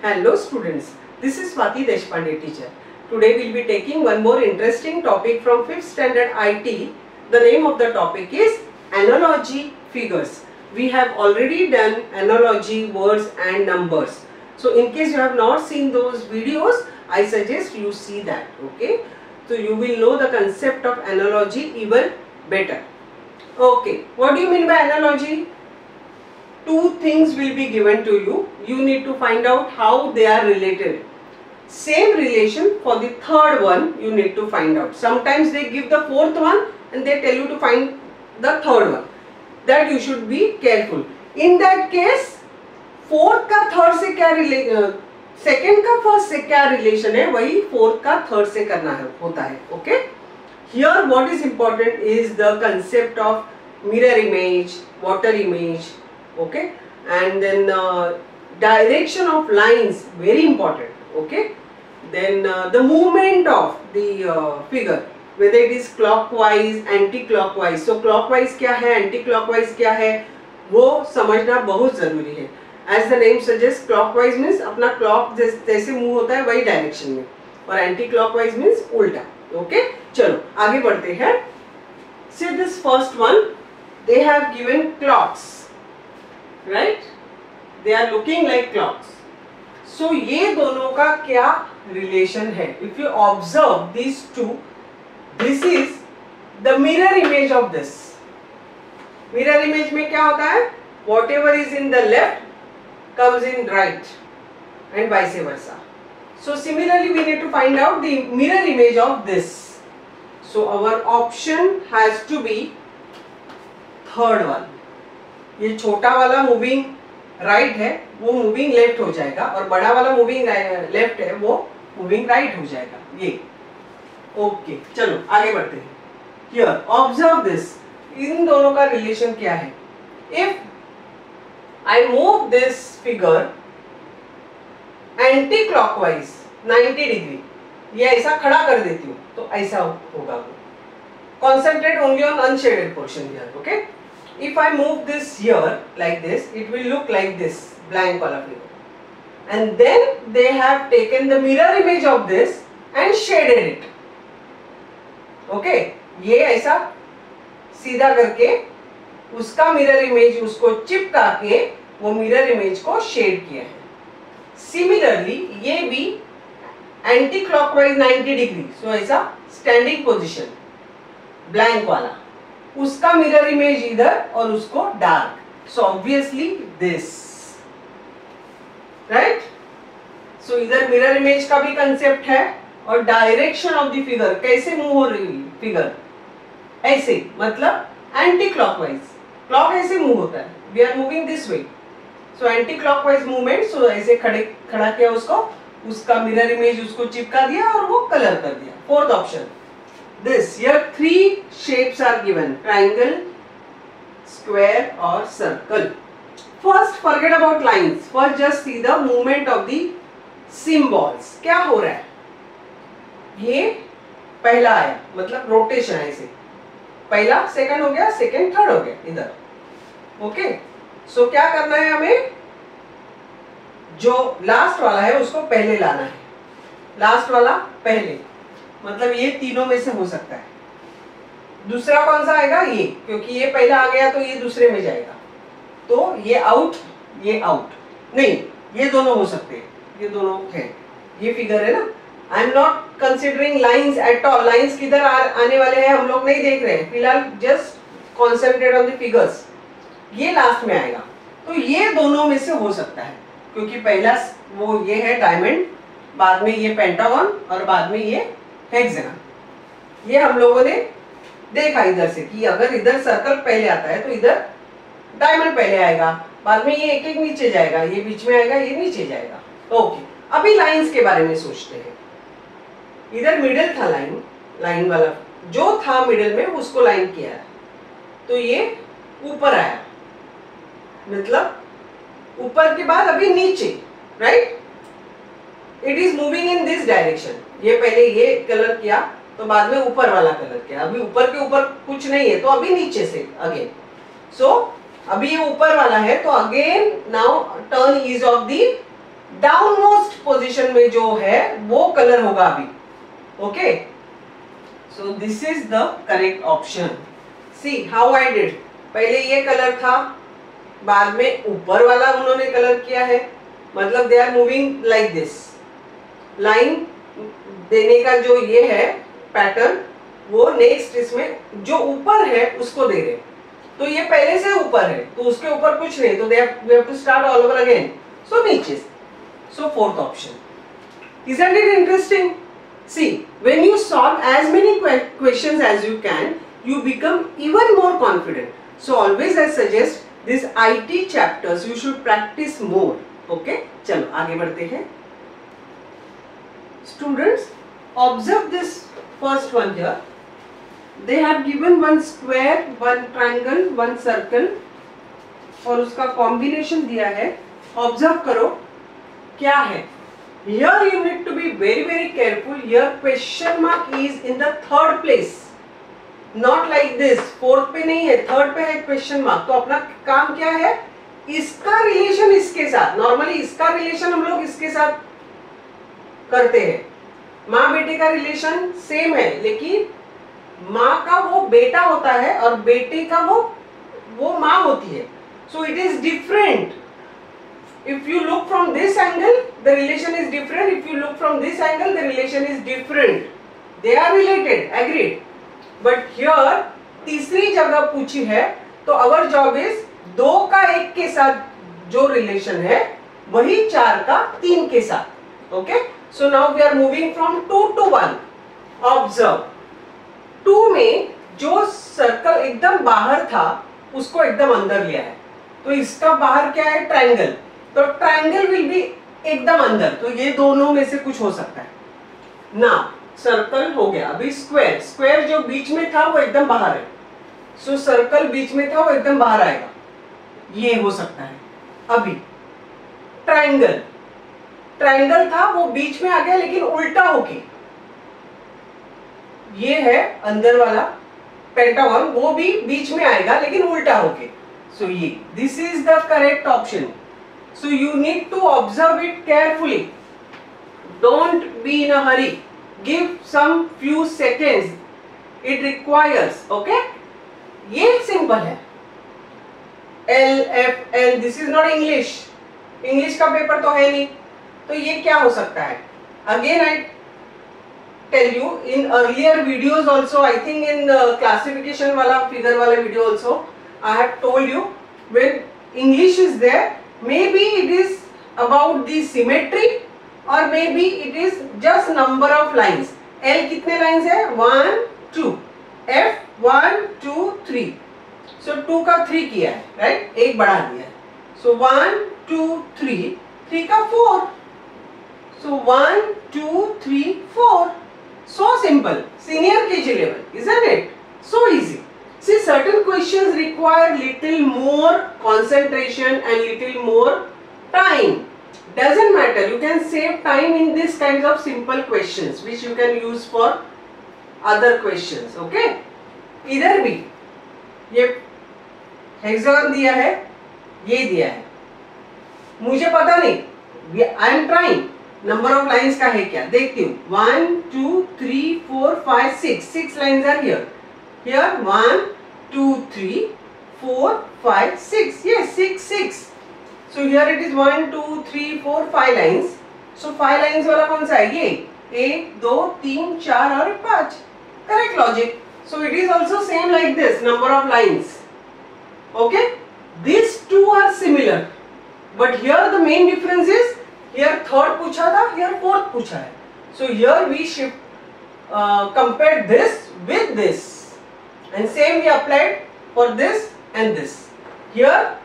Hello students, this is Swati Deshpande teacher. Today we will be taking one more interesting topic from 5th standard IT. The name of the topic is analogy figures. We have already done analogy words and numbers. So in case you have not seen those videos, I suggest you see that. Okay, so you will know the concept of analogy even better. Okay, what do you mean by analogy? Two things will be given to you. You need to find out how they are related. Same relation for the third one you need to find out. Sometimes they give the fourth one and they tell you to find the third one. That you should be careful. In that case, fourth का third से क्या relation, second का first से क्या relation है, वही fourth का third से करना है, होता है. Okay? Here what is important is the concept of mirror image, water image. Okay, and then direction of lines, very important. Okay, then the movement of the figure, whether it is clockwise, anti-clockwise. So clockwise क्या है, anti-clockwise क्या है, वो समझना बहुत जरूरी है. As the name suggests, clockwise means अपना clock जैसे मूव होता है वही डायरेक्शन में, और anti-clockwise means उल्टा. Okay, चलो आगे बढ़ते हैं. See this first one, they have given clocks. Right? They are looking like clocks. So ये दोनों का क्या relation है? If you observe these two, this is the mirror image of this. Mirror image में क्या होता है? Whatever is in the left comes in right, and vice versa. So similarly, we need to find out the mirror image of this. So our option has to be third one. ये छोटा वाला moving right है, वो moving left हो जाएगा, और बड़ा वाला मूविंग लेफ्ट है, वो मूविंग राइट हो जाएगा. ये ओके, चलो आगे बढ़ते हैं. हियर ऑब्जर्व दिस, इन दोनों का रिलेशन क्या है? If I move this figure anti clockwise 90 degree, ये ऐसा खड़ा कर देती हूँ तो ऐसा होगा. Concentrate only on unshaded portion here. Okay, if I move this here like this, it will look like this blank wala figure, and then they have taken the mirror image of this and shaded it. Okay, ये ऐसा सीधा करके उसका mirror image उसको चिपका के वो mirror image को shade किया है. Similarly ये भी anti clockwise 90 degree, so ऐसा standing position blank वाला, उसका मिरर इमेज इधर और उसको dark. So obviously this, right. So इधर मिरर इमेज का भी कंसेप्ट है, और डायरेक्शन ऑफ द फिगर, कैसे मूव हो रही है फिगर, ऐसे, मतलब एंटी क्लॉकवाइज. क्लॉक ऐसे मूव होता है, we are moving this way, so anti clockwise movement. So ऐसे खड़ा किया उसको, उसका मिरर इमेज उसको चिपका दिया और वो कलर कर दिया. Fourth option. This here three shapes are given: triangle, square or circle. First forget about lines. First just see the movement of the symbols. क्या हो रहा है? ये पहला आया, मतलब रोटेशन है ऐसे. पहला सेकंड हो गया, सेकंड थर्ड हो गया इधर. ओके, सो क्या करना है हमें? जो लास्ट वाला है उसको पहले लाना है. लास्ट वाला पहले, मतलब ये तीनों में से हो सकता है. दूसरा कौन सा आएगा? ये, क्योंकि ये पहला आ गया तो ये दूसरे में जाएगा. तो ये आउट, ये आउट नहीं, ये दोनों हो सकते हैं. ये दोनों है, ये फिगर है ना. I am not considering lines at all. Lines किधर आने वाले हैं हम लोग नहीं देख रहे हैं फिलहाल. Just concentrate on the figures. ये लास्ट में आएगा, तो ये दोनों में से हो सकता है, क्योंकि पहला वो ये है डायमंड, बाद में ये पेंटागन, और बाद में ये हेक्सागन. ये हम लोगों ने देखा इधर से कि अगर इधर सर्कल पहले आता है तो इधर डायमंड पहले आएगा, बाद में ये एक एक नीचे जाएगा, ये बीच में आएगा, ये नीचे जाएगा. ओके, अभी लाइंस के बारे में सोचते हैं. इधर मिडिल था लाइन वाला, जो था मिडिल में उसको लाइन किया है, तो ये ऊपर आया, मतलब ऊपर के बाद अभी नीचे, right. It is moving in this direction. ये पहले ये कलर किया तो बाद में ऊपर वाला कलर किया. अभी ऊपर के ऊपर कुछ नहीं है तो अभी नीचे से अगेन. सो अभी ये ऊपर वाला है तो again now turn is of the downmost position में जो है वो कलर होगा अभी. Okay, so this is the correct option. See how I did. पहले ये कलर था, बाद में ऊपर वाला उन्होंने कलर किया है. मतलब they are moving like this. Line देने का जो ये है पैटर्न, वो नेक्स्ट इसमें जो ऊपर है उसको दे रहे. तो ये पहले से ऊपर है तो उसके ऊपर कुछ नहीं, तो we have to start all over again. So नीचे. So fourth option. Isn't it interesting? See, when you solve as many questions as you can, you become even more confident. So always I suggest this IT chapters you should practice more. Okay? चलो आगे बढ़ते हैं. Students, observe this first one here. They have given one square, one triangle, one circle और उसका combination दिया है. Observe करो क्या है. Here you need to be very very careful. Here question mark is in the third place. Not like this. Fourth पे नहीं है, third पे है question mark. तो अपना काम क्या है? इसका रिलेशन इसके साथ. नॉर्मली इसका रिलेशन हम लोग इसके साथ करते हैं. माँ बेटे का रिलेशन सेम है, लेकिन माँ का वो बेटा होता है और बेटे का वो माँ होती है. So it is different. If you look from this angle, the relation is different. If you look from this angle, the relation is different. They are related, agreed. But here तीसरी जगह पूछी है, तो our job is 2 का 1 के साथ जो relation है वही 4 का 3 के साथ. Okay? So now we are moving from 2 to 1. Observe. 2 में जो सर्कल एकदम बाहर था उसको एकदम अंदर लिया है. तो इसका बाहर क्या है? ट्रायंगल. तो ट्रायंगल विल बी एकदम अंदर. तो ये दोनों में से कुछ हो सकता है ना. सर्कल हो गया. अभी स्क्वायर. स्क्वायर जो बीच में था वो एकदम बाहर है. सो सर्कल बीच में था वो एकदम बाहर आएगा. ये हो सकता है. अभी ट्रायंगल. ट्रायंगल था वो बीच में आ गया लेकिन उल्टा होके. ये है अंदर वाला पेंटागन, वो भी बीच में आएगा लेकिन उल्टा होके. सो ये this is the correct option. So you need to observe it carefully. Don't be in a hurry. Give some few seconds. It requires. Okay? ये simple है. L F L. This is not English. English का paper तो है नहीं. तो ये क्या हो सकता है? Again I tell you in earlier videos also. I think in classification वाला figure वाला video also I have told you when English is there. Maybe it is about the symmetry or maybe it is just number of lines. L कितने lines है? 1, 2. F 1, 2, 3. So 2 का 3 किया है, right? एक बढ़ा दिया है. So 1, 2, 3. 3 का 4. So 1, 2, 3, 4. So simple. Senior KG level, isn't it? So easy. See, certain questions require little more concentration and little more time. Doesn't matter. You can save time in this kinds of simple questions, which you can use for other questions. Okay? इधर भी ये hexagon दिया है, ये दिया है. मुझे पता नहीं. I am trying. Number of lines का है क्या? देखती हूँ. 1, 2, 3, 4, 5, 6. 6 lines are here. Here 1, 2, 3, 4, 5, 6. Yes, 6, 6. So here it is 1, 2, 3, 4, 5 lines. So 5 lines वाला कौन सा है? ये 1, 2, 3, 4 और 5. Correct logic. So it is also same like this. Number of lines. Okay. These two are similar. But here the main difference is here third पूछा था, here fourth पूछा है. So here we shift compare this with this. And same we applied for this and this. Here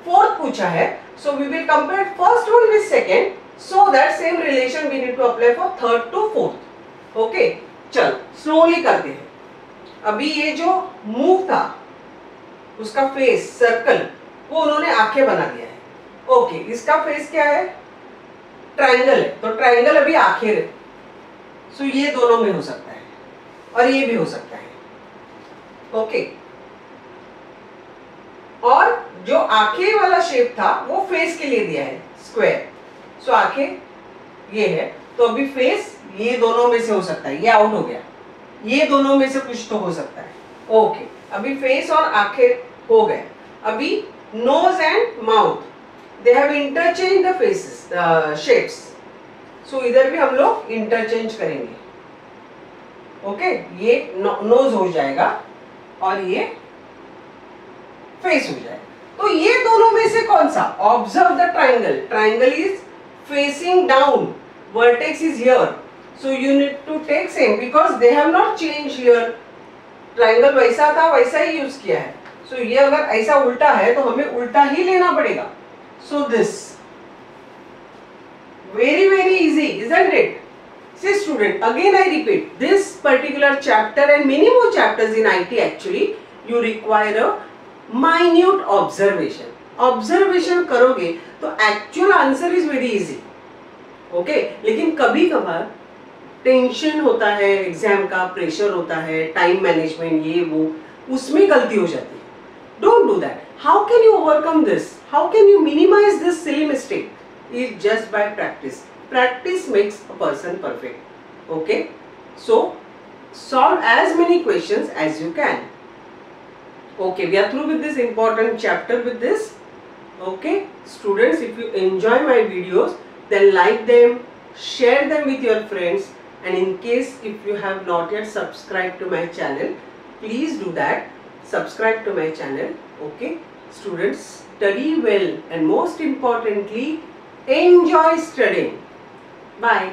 fourth पूछा है, so we will compare first one with second, so that same relation we need to apply for third to fourth. Okay? चल slowly करते हैं. अभी ये जो move था, उसका face circle, वो उन्होंने आंखें बना दिया है. Okay, इसका face क्या है? Triangle है, तो triangle अभी आंखें है. So ये दोनों में हो सकता है और ये भी हो सकता है. ओके. और जो आंखें वाला शेप था वो फेस के लिए दिया है, स्क्वायर. सो आंखें ये है, तो अभी फेस ये दोनों में से हो सकता है, ये आउट हो गया, ये दोनों में से कुछ तो हो सकता है। ओके, अभी फेस और आंखें हो गए। अभी nose and mouth, they have interchange the faces shapes, so इधर भी हम लोग इंटरचेंज करेंगे। ओके, ये नोज हो जाएगा और ये फेस हो जाएगा। तो ये दोनों में से कौन सा? Observe the triangle, triangle is facing down, vertex is here, so you need to take same because they have not change here. Triangle वैसा था वैसा ही यूज किया है, सो ये अगर ऐसा उल्टा है तो हमें उल्टा ही लेना पड़ेगा। So this very easy, isn't it? See student, again I repeat, this particular chapter and many more chapters in IT actually you require a minute observation. Observation करोगे तो actual answer is very easy. Okay? लेकिन कभी कभार tension होता है, exam का pressure होता है, टाइम मैनेजमेंट ये वो, उसमें गलती हो जाती है। Don't do that. How can you overcome this? How can you minimize this silly mistake? Is just by practice. Practice makes a person perfect. Okay, so solve as many questions as you can. Okay, we are through with this important chapter with this. Okay, students, if you enjoy my videos, then like them, share them with your friends, and in case if you have not yet subscribed to my channel, please do that. Subscribe to my channel. Okay, students, study well and most importantly, enjoy studying. Bye.